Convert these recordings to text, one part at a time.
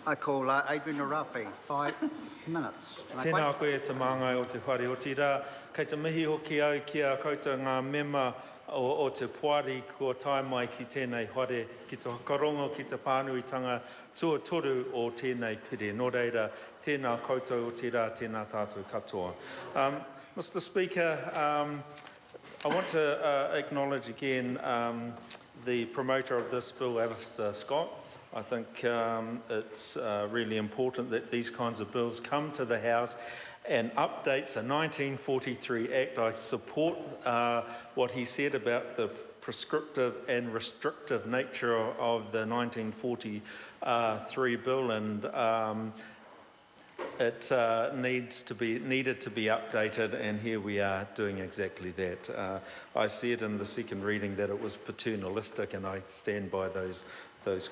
I call Adrian Arafi, 5 minutes. Tēnā koe te māngai o te whare o tira. Kei te mihi hoki au kia koutou ngā mema o te puari kua tai mai ki tēnei whare, ki te whakarongo, ki te pānuitanga tuatoru o tēnei pire. Nō reira, tēnā koutou o tira, tēnā tātou katoa. Mr. Speaker, I want to acknowledge again the promoter of this bill, Alistair Scott. I think it's really important that these kinds of bills come to the House and updates a 1943 Act. I support what he said about the prescriptive and restrictive nature of the 1943 bill, and it needed to be updated, and here we are doing exactly that. I said in the second reading that it was paternalistic, and I stand by those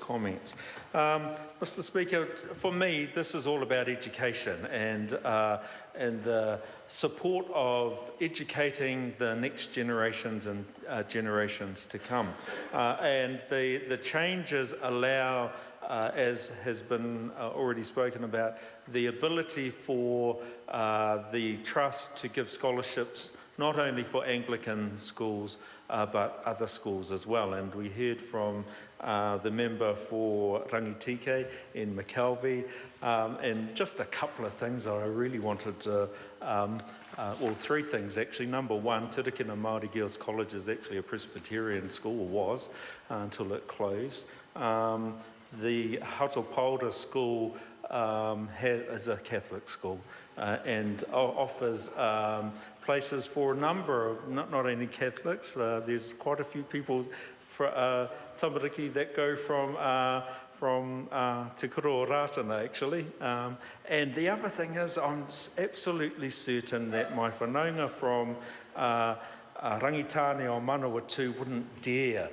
comments. Mr. Speaker, for me, this is all about education and the support of educating the next generations and generations to come. And the changes allow, as has been already spoken about, the ability for the Trust to give scholarships not only for Anglican schools, but other schools as well. And we heard from the member for Rangitike in McKelvey, and just a couple of things I really wanted to, well, three things actually. Number one, Tirikina Māori Girls College is actually a Presbyterian school, or was, until it closed. The Hatopolda School is a Catholic school and offers places for a number of, not only Catholics, there's quite a few people for Tamariki that go from Te Kuro o Rātana actually. And the other thing is, I'm absolutely certain that my whanaunga from Rangitane o Manawatu wouldn't dare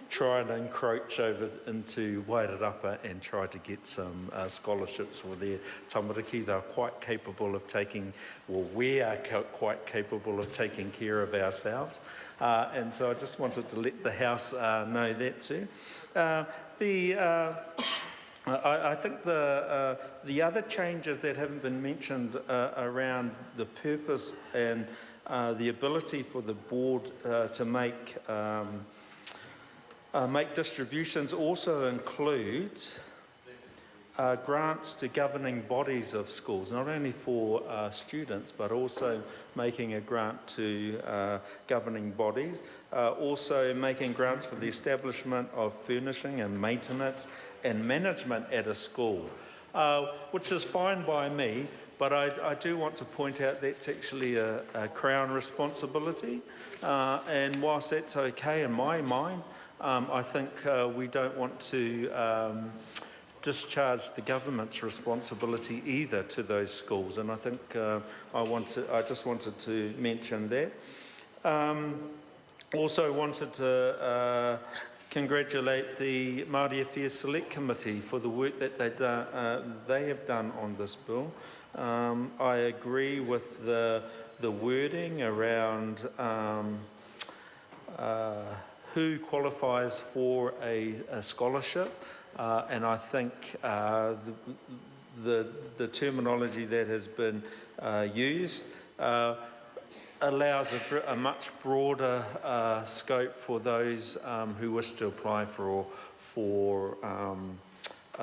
try and encroach over into Wairarapa and try to get some scholarships for their tamariki. They're quite capable of taking, well, we are quite capable of taking care of ourselves. And so I just wanted to let the House know that too. I think the other changes that haven't been mentioned around the purpose and the ability for the board to make distributions also includes grants to governing bodies of schools, not only for students, but also making a grant to governing bodies, also making grants for the establishment of furnishing and maintenance and management at a school, which is fine by me, but I do want to point out that's actually a Crown responsibility, and whilst that's okay in my mind, I think we don't want to discharge the government's responsibility either to those schools, and I think I just wanted to mention that. Also wanted to congratulate the Māori Affairs Select Committee for the work that they have done on this bill. I agree with the wording around who qualifies for a scholarship, and I think the terminology that has been used allows a much broader scope for those who wish to apply for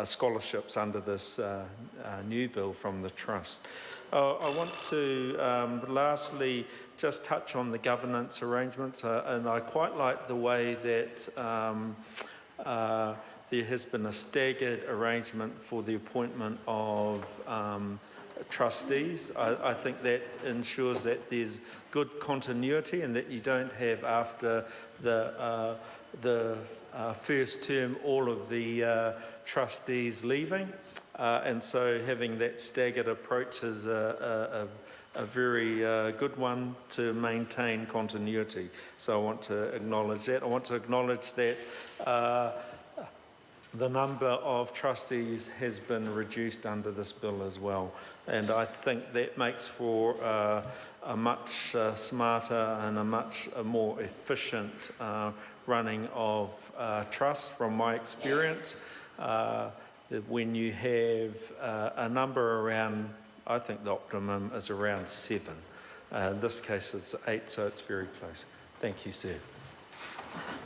scholarships under this new bill from the Trust. I want to lastly just touch on the governance arrangements, and I quite like the way that there has been a staggered arrangement for the appointment of trustees. I think that ensures that there's good continuity and that you don't have, after the first term, all of the trustees leaving. And so having that staggered approach is a very good one to maintain continuity. So I want to acknowledge that. I want to acknowledge that the number of trustees has been reduced under this bill as well. And I think that makes for a much smarter and a much more efficient running of trusts from my experience. that when you have a number around, I think the optimum is around 7. In this case it's 8, so it's very close. Thank you, sir.